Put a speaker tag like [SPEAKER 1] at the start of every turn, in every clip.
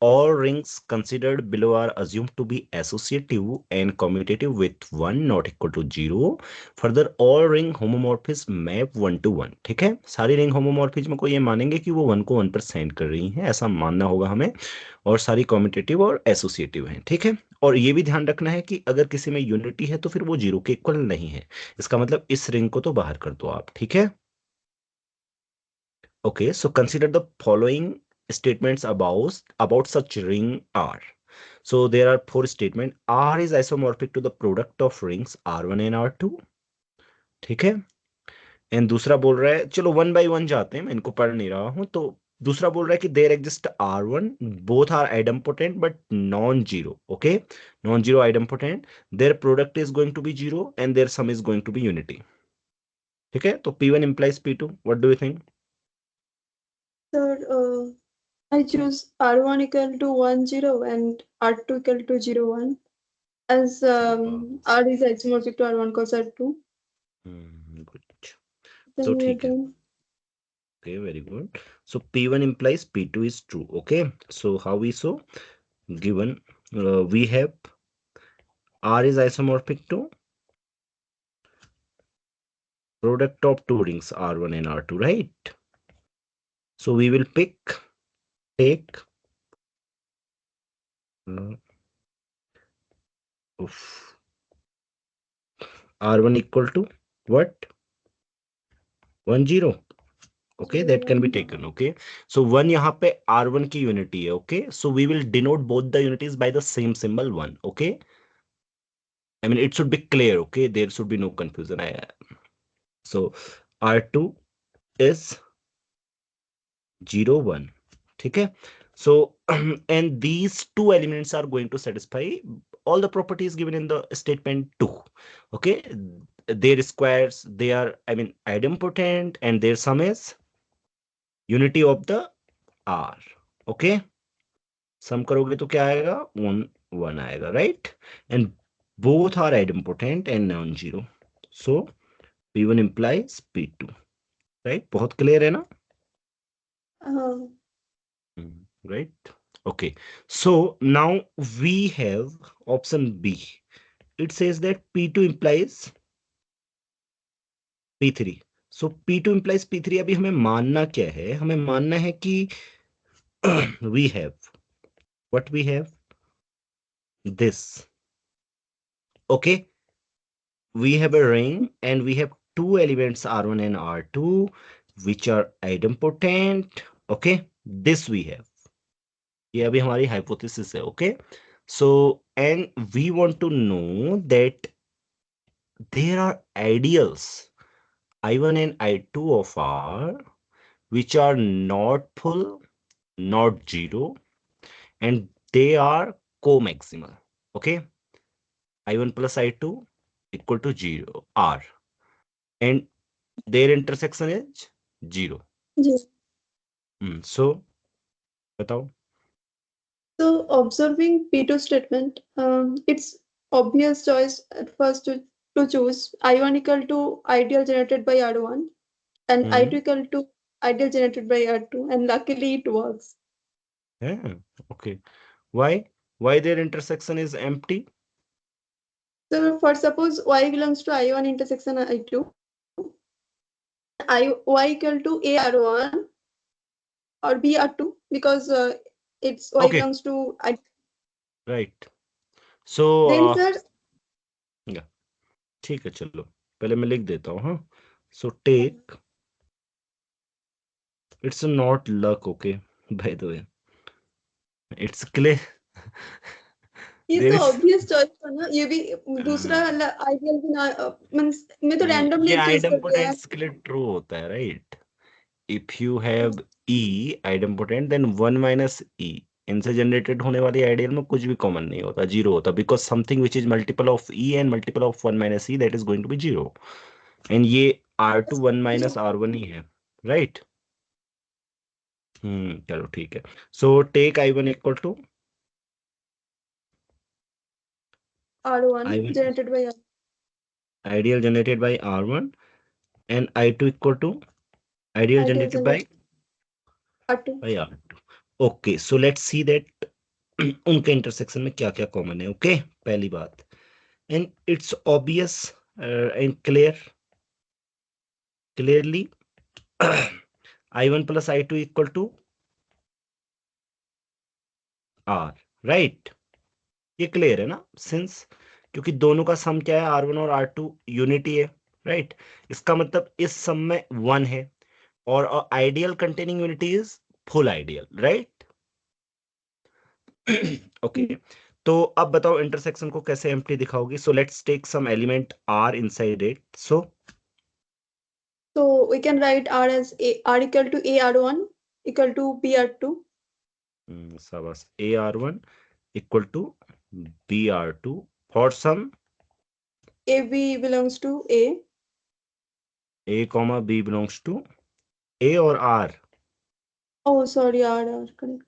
[SPEAKER 1] all rings considered below are assumed to be associative and commutative with 1 not equal to 0. Further, all ring homomorphism map 1 to 1. ठीक है, सारी ring homomorphism को ये मानेंगे कि वो 1 को 1 पर सेंड कर रही हैं, ऐसा मानना होगा हमें, और सारी कॉम्यूटेटिव और एसोसिएटिव हैं। ठीक है, और ये भी ध्यान रखना है कि अगर किसी में यूनिटी है तो फिर वो 0 के इक्वल नहीं है, इसका मतलब इस रिंग को तो बाहर कर दो आप। ठीक है, okay, so consider the following statements about such ring R. So there are 4 statements. R is isomorphic to the product of rings R1 and R2. ठीक है, एंड दूसरा बोल रहा है, चलो वन बाय वन जाते हैं, मैं इनको पढ़ नहीं रहा हूं। तो दूसरा बोल रहा है कि there exist R1, both are idempotent but non zero. Okay, non zero idempotent, there product is going to be zero and there sum is going to be unity. ठीक है, तो P1 implies P2, what do you think?
[SPEAKER 2] Sir, I choose R1 equal to 1 0 and R2 equal to 0 1 as R is isomorphic to R1 cos R2.
[SPEAKER 1] Good,
[SPEAKER 2] Then
[SPEAKER 1] तो
[SPEAKER 2] we are
[SPEAKER 1] ठीक है,
[SPEAKER 2] done.
[SPEAKER 1] okay, very good. So P1 implies P2 is true. Okay, so how we saw, given we have R is isomorphic to product of two rings R1 and R2, right? So we will take R1 equal to what? 1 0. Okay, that can be taken. Okay, so 1 यहाँ पे R1 की unity है. Okay, so we will denote both the unities by the same symbol 1. Okay, I mean it should be clear. Okay, there should be no confusion. So R2 is 0 1. ठीक है, so and these two elements are going to satisfy all the properties given in the statement 2. Okay, their squares, they are, I mean, idempotent, and their sum is unity of the R. Okay, सम करोगे तो क्या आएगा? 1 1 आएगा, right? And both are idempotent and non-zero, so P1 implies P2, right? बहुत clear है ना? Right, okay, so now we have option B. It says that P2 implies P3. So P2 implies P3. अभी हमें मानना क्या है? हमें मानना है कि we have what we have this. Okay, we have a ring and we have two elements R1 and R2 which are idempotent. Okay, this we have, ये अभी हमारी hypothesis है. Okay, so and we want to know that there are ideals I1 and I2 of R which are not full, not zero, and they are co-maximal. Okay, I1 plus I2 equal to 0 R, and their intersection is 0.
[SPEAKER 2] Yes.
[SPEAKER 1] So बताओ.
[SPEAKER 2] So observing P2 statement, it's obvious choice at first to choose I1 equal to ideal generated by R1 and I2 equal to ideal generated by R2, and luckily it works.
[SPEAKER 1] Yeah, okay, why their intersection is empty?
[SPEAKER 2] So for suppose Y belongs to I1 intersection I2, Y equal to A R1 or B R2 because it's Y
[SPEAKER 1] Okay,
[SPEAKER 2] belongs to I.
[SPEAKER 1] right. So
[SPEAKER 2] Then sir,
[SPEAKER 1] yeah, ठीक है, चलो पहले मैं लिख देता हूँ. हाँ, so take, it's not luck. Okay, by the way, it's clear.
[SPEAKER 2] ये
[SPEAKER 1] There
[SPEAKER 2] तो
[SPEAKER 1] is
[SPEAKER 2] ऑब्वियस चॉइस था ना, ये भी दूसरा वाला आइडियल भी ना मींस मैं तो
[SPEAKER 1] ये
[SPEAKER 2] रैंडमली चूज कर दिया.
[SPEAKER 1] आइडम्पोटेंट्स के लिए ट्रू होता है, right? If you have E idempotent then 1 minus E, इनसे जनरेटेड होने वाली आइडियल में कुछ भी कॉमन नहीं होता, जीरो होता, because something which is multiple of e and multiple of 1 minus e, that is going to be zero, and ये R2 1 माइनस R1 ही है, राइट? चलो ठीक है, so take I1 equal to
[SPEAKER 2] R1
[SPEAKER 1] I1
[SPEAKER 2] generated by
[SPEAKER 1] ideal generated by R1 and I2 equal to ideal
[SPEAKER 2] ideal
[SPEAKER 1] generated by
[SPEAKER 2] generated R2.
[SPEAKER 1] R2. Okay, so let's see that उनके intersection में क्या क्या common है। Okay, पहली बात, and it's obvious and clearly I1 plus I2 equal to R, right. ये clear है ना, सिंस क्योंकि दोनों का सम क्या है, R1 और R2 यूनिटी है, राइट। इसका मतलब इस सम में 1 है, और ideal containing unity is full ideal, right. Okay, तो अब बताओ इंटरसेक्शन को कैसे एम्प्टी दिखाओगी। So let's take some element R inside it.
[SPEAKER 2] So we can write R as R equal to AR1 equal to BR2.
[SPEAKER 1] शाबाश, AR1 equal to BR2 for some
[SPEAKER 2] AB belongs to
[SPEAKER 1] A comma B belongs to A और R।
[SPEAKER 2] Oh, sorry, R correct.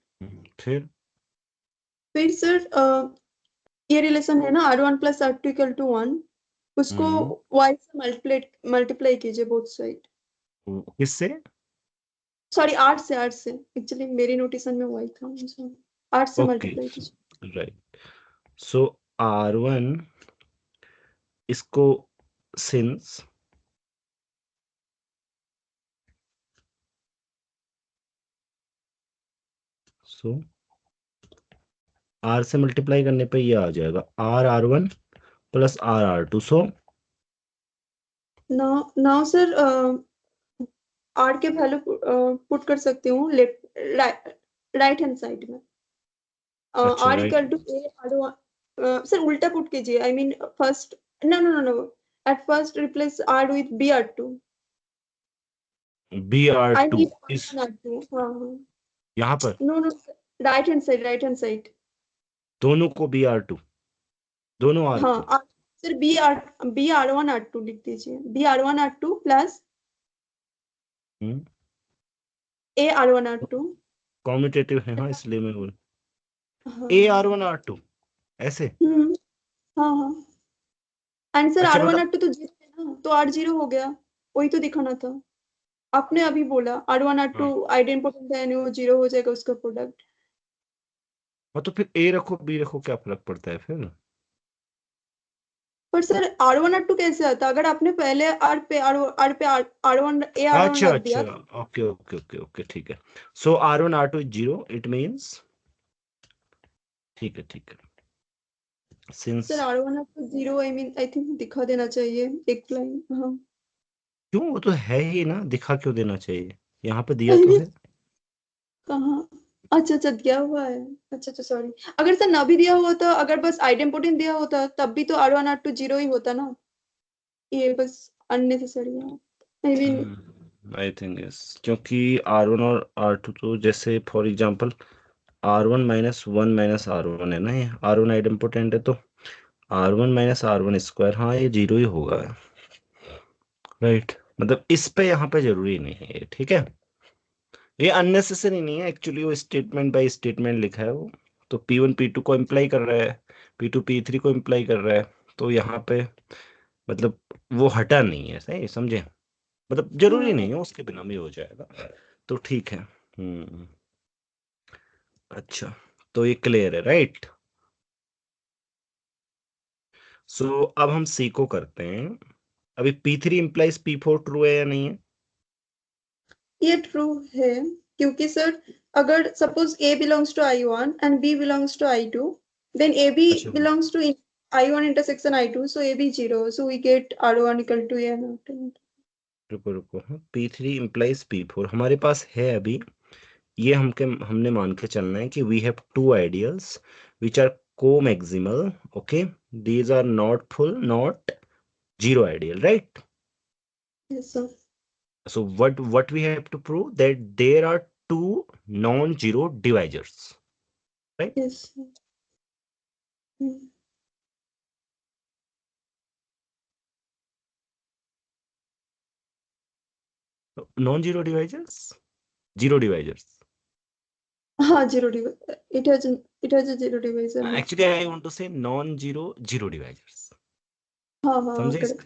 [SPEAKER 2] फिर sir ये relation है ना R1 plus R2 equal to 1, उसको y से multiply कीजिए both side.
[SPEAKER 1] किससे?
[SPEAKER 2] Sorry, R से एक्चुअली मेरी नोटेशन में y था, R से
[SPEAKER 1] ओके,
[SPEAKER 2] मल्टीप्लाई कीजिए।
[SPEAKER 1] राइट। सो R1 इसको सिंस R से मल्टीप्लाई करने पे ये आ जाएगा R1 plus R2।
[SPEAKER 2] Now sir R के वैल्यू पुट कर सकती हूँ राइट हैंड साइड में।
[SPEAKER 1] अच्छा,
[SPEAKER 2] R
[SPEAKER 1] right,
[SPEAKER 2] equal to A sir उल्टा पुट कीजिए, I mean first, no, at first replace R with BR2। I
[SPEAKER 1] BR2
[SPEAKER 2] need
[SPEAKER 1] इस
[SPEAKER 2] R2, हाँ।
[SPEAKER 1] यहाँ पर
[SPEAKER 2] नो, राइट हैंड साइड।
[SPEAKER 1] दोनों को BR2, दोनों R
[SPEAKER 2] हाँ,
[SPEAKER 1] को।
[SPEAKER 2] सर BR1 R2 लिख दीजिए, BR1 R2 plus AR1 R2।
[SPEAKER 1] Commutative है, हाँ, इसलिए मैं बोल
[SPEAKER 2] हाँ,
[SPEAKER 1] AR1 R2 ऐसे।
[SPEAKER 2] हम्म, हाँ। आंसर
[SPEAKER 1] अच्छा,
[SPEAKER 2] R1
[SPEAKER 1] मतलब
[SPEAKER 2] R2 तो 0 है ना, तो R0 हो गया, वही तो दिखाना था। आपने अभी बोला R1 R2
[SPEAKER 1] हाँ,
[SPEAKER 2] आइडेंटिटी है, वो 0 हो जाएगा उसका प्रोडक्ट।
[SPEAKER 1] हाँ, तो फिर A रखो B रखो, क्या फर्क पड़ता है फिर?
[SPEAKER 2] पर सर R1 R2 कैसे आता, अगर आपने पहले R1 AR1
[SPEAKER 1] अच्छा,
[SPEAKER 2] रख
[SPEAKER 1] अच्छा,
[SPEAKER 2] दिया।
[SPEAKER 1] ओके, ओके, ओके, ओके, ठीक है। सो R1 R2 is 0, it means, ठीक है, ठीक है,
[SPEAKER 2] sir
[SPEAKER 1] since
[SPEAKER 2] R1 R2 0, I mean I think दिखा देना चाहिए एक लाइन, हाँ।
[SPEAKER 1] क्यों, वो तो है ही ना, दिखा क्यों देना चाहिए, यहाँ पे दिया
[SPEAKER 2] आई
[SPEAKER 1] तो
[SPEAKER 2] मीन
[SPEAKER 1] है।
[SPEAKER 2] कहाँ, अच्छा दिया हुआ है। अच्छा सॉरी, अगर सर ना भी दिया हुआ था, अगर बस आइडेंटिटी दिया होता तब भी तो R1 R2 0 ही होता ना, ये बस अननेसेसरी है, I mean.
[SPEAKER 1] I think yes, क्योंकि R1 और R2 तो जैसे फॉर एग्जांपल R1 - 1 - R1 है ना, ये R1 आइडेम्पोटेंट है, तो R1 - R1 स्क्वायर, हाँ, ये 0 ही होगा, राइट। मतलब इस पे यहाँ पे जरूरी नहीं है ये, ठीक है। ये अननेसेसरी नहीं है एक्चुअली, वो स्टेटमेंट बाय स्टेटमेंट लिखा है वो। तो P1 P2 को इम्प्लाई कर रहा है, P2 P3 को इम्प्लाई कर रहा है, तो यहाँ पे मतलब वो हटा नहीं है, सही समझे। मतलब जरूरी नहीं है, उसके बिना भी हो जाएगा, तो ठीक है। अच्छा, तो ये क्लियर है, राइट। सो अब हम सी को करते हैं। अभी P3 इम्प्लाइज P4 ट्रू है या नहीं है?
[SPEAKER 2] ये ट्रू है, क्योंकि सर अगर suppose A belongs to I1 and B belongs to I2, then AB
[SPEAKER 1] अच्छा,
[SPEAKER 2] belongs to I1 intersection I2, so AB 0, so we get R1 equal to A not।
[SPEAKER 1] रुको रुको, हाँ, P3 इम्प्लाइज P4 हमारे पास है अभी। ये हमने मान के चलना है कि we have two ideals which are comaximal, okay, these are not full, not zero ideal, right.
[SPEAKER 2] Yes sir।
[SPEAKER 1] So what we have to prove that there are two non-zero divisors, right?
[SPEAKER 2] Yes sir। Hmm,
[SPEAKER 1] So, non-zero divisors, zero divisors.
[SPEAKER 2] हाँ, zero divisor, it has a zero divisor ना।
[SPEAKER 1] Actually, I want to say non-zero zero divisors.
[SPEAKER 2] हाँ
[SPEAKER 1] समझे
[SPEAKER 2] correct.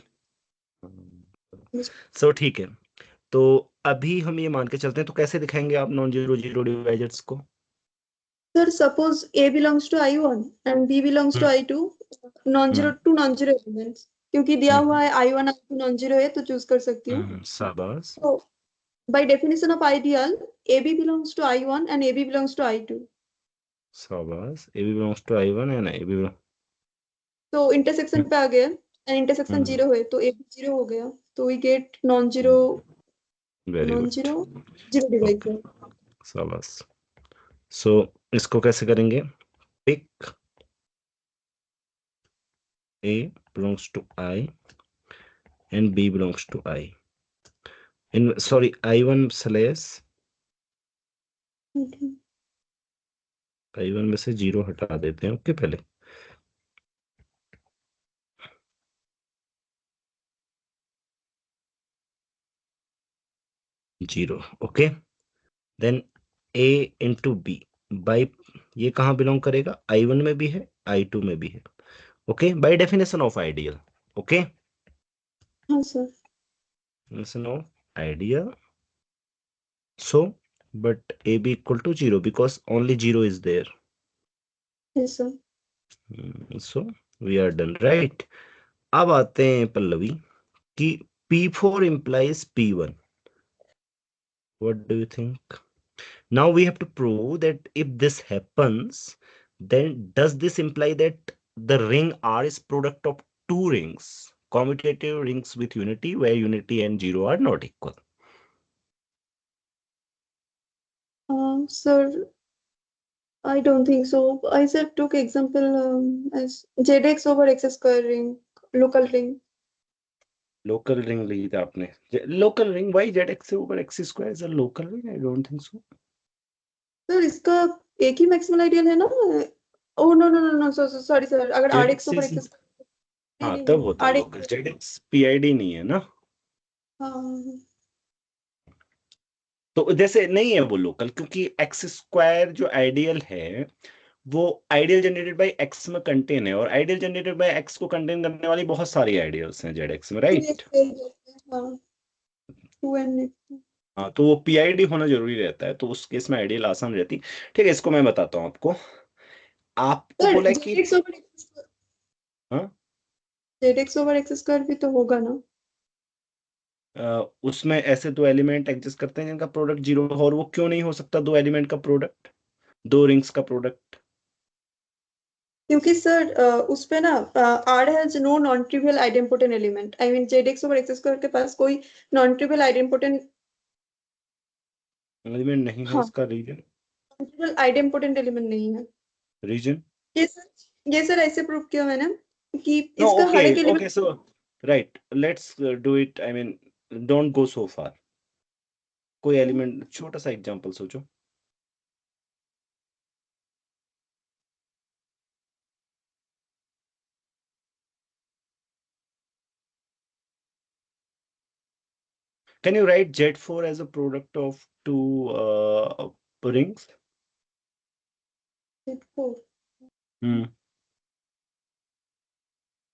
[SPEAKER 1] इसका? सो ठीक है, तो अभी हम ये मान के चलते हैं, तो कैसे दिखाएंगे आप नॉन जीरो जीरो डिवाइजर्स को?
[SPEAKER 2] Sir, suppose A belongs to I1 and B belongs to I2, non-zero to non-zero elements. क्योंकि दिया हुआ है I1 I2 non-zero है तो चूज कर सकती हूँ.
[SPEAKER 1] शाबाश.
[SPEAKER 2] So by definition of ideal, AB belongs to I1 and AB belongs to I2.
[SPEAKER 1] शाबाश. AB belongs to I1 and AB belongs.
[SPEAKER 2] तो intersection पे आ गया and intersection zero है तो AB zero हो गया तो we get non-zero
[SPEAKER 1] Very good.
[SPEAKER 2] non-zero zero divisor.
[SPEAKER 1] शाबाश. So इसको कैसे करेंगे? Pick A belongs to I and B belongs to I. Sorry, I1 slash
[SPEAKER 2] Okay.
[SPEAKER 1] I1 में से 0 हटा देते हैं. ओके, पहले zero. Okay, then A into B by, ये कहाँ बिलोंग करेगा? I1 में भी है, I2 में भी है. Okay, by definition of ideal. Okay,
[SPEAKER 2] हाँ sir.
[SPEAKER 1] Definition of ideal. So but AB equal to 0 because only 0 is there.
[SPEAKER 2] Yes sir.
[SPEAKER 1] So we are done, right? अब आते हैं पल्लवी कि P4 implies P1. What do you think? Now we have to prove that if this happens, then does this imply that the ring R is product of two rings, commutative rings with unity, where unity and 0 are not equal?
[SPEAKER 2] Sir, I don't think so. I said took example as ZX over X square ring, local ring.
[SPEAKER 1] Local ring ली थी आपने. Local ring, why ZX over X square is a local ring? I don't think so.
[SPEAKER 2] Sir इसका एक ही maximal ideal है ना? Oh no no no no sorry sir, अगर RX over X
[SPEAKER 1] हाँ, तब होता है लोकल. ZX PID नहीं है ना.
[SPEAKER 2] हाँ.
[SPEAKER 1] तो जैसे नहीं है वो लोकल, क्योंकि एक्स स्क्वायर जो आइडियल है वो आइडियल जनरेटेड बाय एक्स में कंटेन है, और आइडियल जनरेटेड बाय एक्स को कंटेन करने वाली बहुत सारी आइडियल्स हैं जेड एक्स में, राइट? हाँ, तो वो पीआईडी होना जरूरी रहता है, तो उस केस में आइडियल आसान रहती. ठीक है, इसको मैं बताता हूँ आपको. आपको बोला कि हाँ,
[SPEAKER 2] ZX over X square भी तो होगा ना?
[SPEAKER 1] उसमें ऐसे दो एलिमेंट एग्जिस्ट करते हैं जिनका प्रोडक्ट 0 हो, और वो क्यों नहीं हो सकता दो एलिमेंट का प्रोडक्ट, दो रिंग्स का प्रोडक्ट?
[SPEAKER 2] क्योंकि सर उस पे ना R has no non trivial idempotent element. I mean ZX over X square के पास कोई नॉन ट्रिवियल आइडेंटिपोटेंट
[SPEAKER 1] एलिमेंट नहीं है.
[SPEAKER 2] हाँ,
[SPEAKER 1] इसका रीजन,
[SPEAKER 2] आइडेंटिपोटेंट एलिमेंट नहीं है.
[SPEAKER 1] रीजन
[SPEAKER 2] ये सर ऐसे प्रूव किया मैंने कि
[SPEAKER 1] No,
[SPEAKER 2] इसका हर एक
[SPEAKER 1] okay,
[SPEAKER 2] element.
[SPEAKER 1] so right, let's do it. I mean, don't go so far. कोई एलिमेंट, छोटा सा एग्जांपल सोचो. Can you write Z4 as a product of two rings?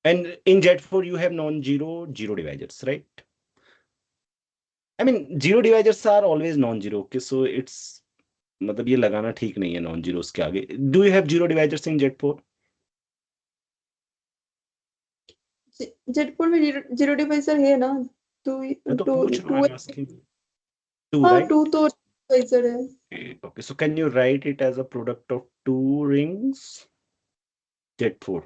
[SPEAKER 1] And in Z4 you have non-zero zero divisors, right? I mean, zero divisors are always non-zero. Okay, so it's मतलब ये लगाना ठीक नहीं है non zeros के आगे. Do you have zero divisors in Z4?
[SPEAKER 2] Z4 में zero divisor है ना?
[SPEAKER 1] मैं तो पूछ रहा हूँ, I'm asking. Two,
[SPEAKER 2] हाँ,
[SPEAKER 1] right?
[SPEAKER 2] 2 तो डिवाइजर है.
[SPEAKER 1] Okay, so can you write it as a product of two rings? Z4.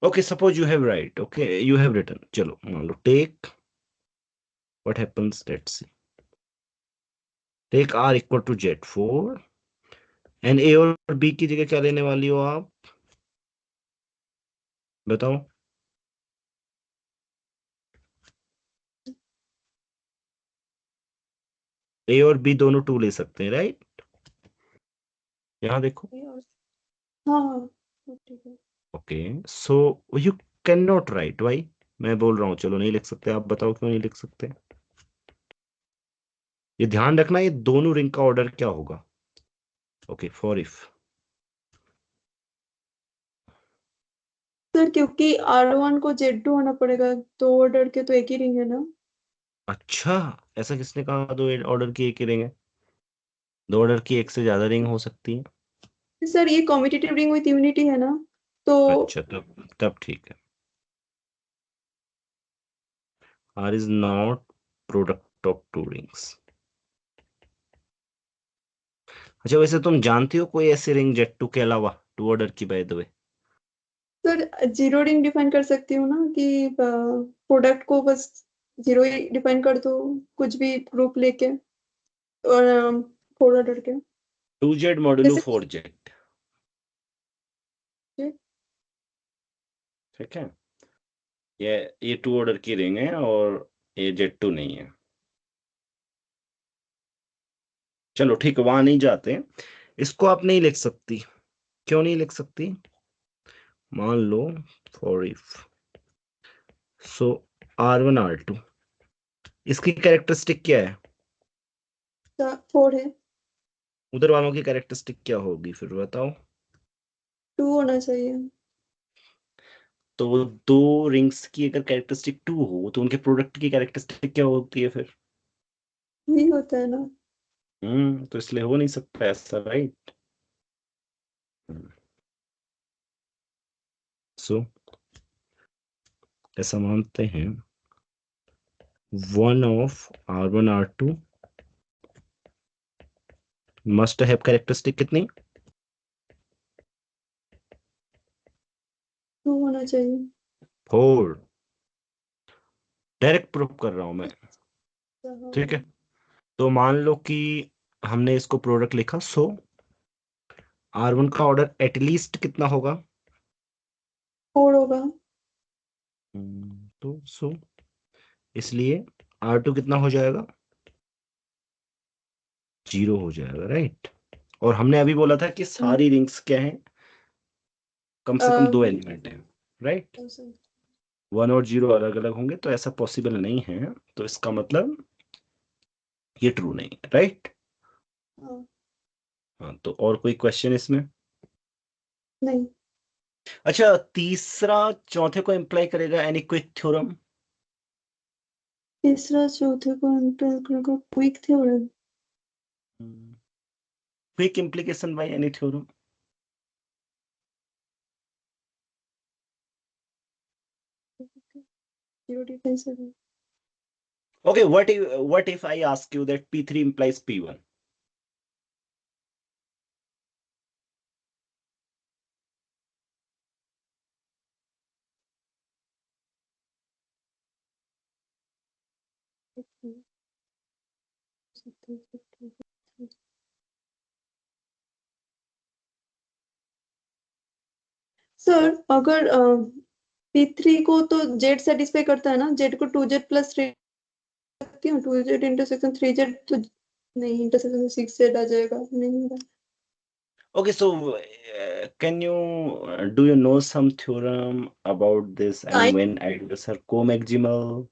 [SPEAKER 1] Okay, suppose you have written. चलो मान लो, take, what happens, let's see. Take R equal to Z4 and A और B की जगह क्या लेने वाली हो आप, बताओ? A और B दोनों 2 ले सकते हैं, राइट? यहाँ देखो.
[SPEAKER 2] हाँ,
[SPEAKER 1] okay, so you can not write. Why? मैं बोल रहा हूँ चलो नहीं लिख सकते, आप बताओ क्यों नहीं लिख सकते? ये ध्यान रखना, ये दोनों रिंग का ऑर्डर क्या होगा. ओके, फॉर इफ
[SPEAKER 2] सर क्योंकि R1 को Z2 होना पड़ेगा, दो ऑर्डर के तो एक ही रिंग है ना।
[SPEAKER 1] अच्छा, ऐसा किसने कहा दो ऑर्डर की एक ही रिंग है? दो ऑर्डर की एक से ज्यादा रिंग हो सकती है।
[SPEAKER 2] सर ये कॉम्पिटिटिव रिंग विथ यूनिटी है ना, तो
[SPEAKER 1] अच्छा, तब ठीक है। R is not product of two rings. अच्छा, वैसे तुम जानती हो कोई ऐसी रिंग Z2 के अलावा, टू ऑर्डर की, by the way?
[SPEAKER 2] Sir zero ring define कर सकती हूँ ना कि प्रोडक्ट को बस जीरो ही डिफाइन कर दो, कुछ भी ग्रुप लेके, और फोर ऑर्डर के।
[SPEAKER 1] 2Z मॉडुलो
[SPEAKER 2] जैसे
[SPEAKER 1] 4Z।
[SPEAKER 2] कि-
[SPEAKER 1] ठीक है, ये टू ऑर्डर की रिंग है और ये Z2 नहीं है। चलो ठीक है, वहां नहीं जाते। इसको आप नहीं लिख सकती। क्यों नहीं लिख सकती? मान लो, for if, so R1 R2, इसकी कैरेक्टरिस्टिक क्या है?
[SPEAKER 2] फोर है।
[SPEAKER 1] उधर वालों की कैरेक्टरिस्टिक क्या होगी फिर बताओ?
[SPEAKER 2] टू होना चाहिए।
[SPEAKER 1] तो दो रिंग्स की अगर कैरेक्टरिस्टिक 2 हो तो उनके प्रोडक्ट की कैरेक्टरिस्टिक क्या होती है फिर?
[SPEAKER 2] यही होता है ना।
[SPEAKER 1] तो इसलिए हो नहीं सकता ऐसा, राइट? सो ऐसा मानते हैं, one of R1 R2 must have characteristic कितनी?
[SPEAKER 2] टू होना चाहिए।
[SPEAKER 1] 4। डायरेक्ट प्रूफ कर रहा हूं मैं। ठीक है,
[SPEAKER 2] हाँ,
[SPEAKER 1] तो मान लो कि हमने इसको प्रोडक्ट लिखा, सो R1 का ऑर्डर एटलीस्ट कितना होगा?
[SPEAKER 2] फोर होगा।
[SPEAKER 1] तो सो इसलिए R2 कितना हो जाएगा? 0 हो जाएगा, राइट? और हमने अभी बोला था कि सारी रिंग्स क्या हैं? कम से कम दो एलिमेंट है, राइट? 1 और 0 अलग अलग होंगे तो ऐसा पॉसिबल नहीं है, तो इसका मतलब ये ट्रू नहीं है, राइट? हाँ, तो और कोई क्वेश्चन इसमें?
[SPEAKER 2] नहीं।
[SPEAKER 1] अच्छा, तीसरा चौथे को इम्प्लाई करेगा एनी क्विक थ्योरम?
[SPEAKER 2] तीसरा चौथे को इंटर करेगा quick theorem.
[SPEAKER 1] Quick implication by any theorem?
[SPEAKER 2] Zero difference है।
[SPEAKER 1] Okay, what if I ask you that P3 implies P1?
[SPEAKER 2] Sir अगर P3 को तो जेड सेटिस्फाई करता है ना, जेड को 2Z प्लस थ्री रखती हूँ, 2Z इंटरसेक्शन 3Z तो नहीं, इंटरसेक्शन 6Z आ जाएगा, नहीं होगा।
[SPEAKER 1] Okay, so can you do you know some theorem about this? I mean, when ideals are co-maximal?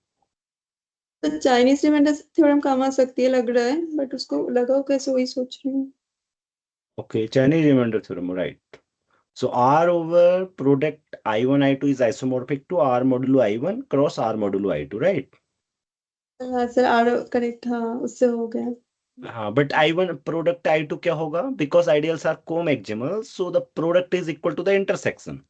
[SPEAKER 2] तो चाइनीज रिमाइंडर थ्योरम काम आ सकती है लग रहा है, बट उसको लगाओ कैसे वही सोच रही हूँ।
[SPEAKER 1] Okay, Chinese remainder theorem, right? So R over product I1 I2 is isomorphic to R modulo I1 cross R modulo I2, right?
[SPEAKER 2] हाँ सर, आर करेक्ट, हाँ उससे हो गया।
[SPEAKER 1] हाँ, but I1 product I2 क्या होगा? Because ideals are co-maximal, so the product is equal to the intersection.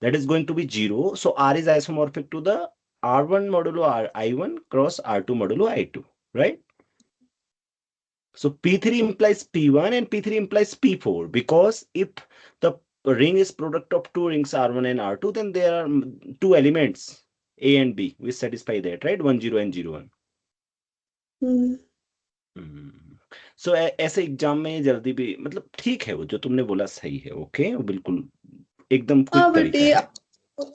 [SPEAKER 1] That is going to be 0. So R is isomorphic to the R1 modulo I1 cross R2 modulo I2, right? So P3 implies P1 and P3 implies P4, because if the ring is product of two rings R1 and R2, then there are two elements A and B which satisfy that, right? 1 0 and 0 1. सो ऐसे exam में जल्दी भी, मतलब ठीक है, वो जो तुमने बोला सही है, ओके, वो बिल्कुल एकदम
[SPEAKER 2] हाँ
[SPEAKER 1] क्विक
[SPEAKER 2] बट
[SPEAKER 1] तरीका
[SPEAKER 2] ये
[SPEAKER 1] है।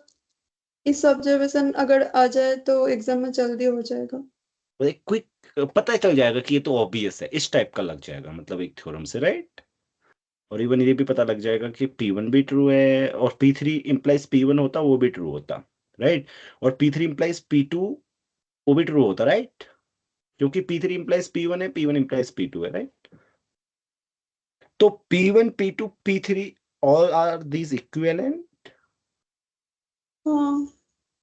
[SPEAKER 2] इस ऑब्जर्वेशन अगर आ जाए तो एग्जाम में जल्दी हो जाएगा।
[SPEAKER 1] एक क्विक, पता चल जाएगा कि ये तो ऑब्वियस है, इस टाइप का लग जाएगा, मतलब एक थ्योरम से, राइट? और इवन ये भी पता लग जाएगा कि P1 भी ट्रू है और P3 इंप्लाइज P1 होता, वो भी ट्रू होता, राइट? और P3 इंप्लाइज P2, वो भी ट्रू होता, राइट? क्योंकि P3 इंप्लाइज P1 है, P1 इंप्लाइज P2 है, राइट? तो P1 P2 P3 all are these equivalent?
[SPEAKER 2] Uh,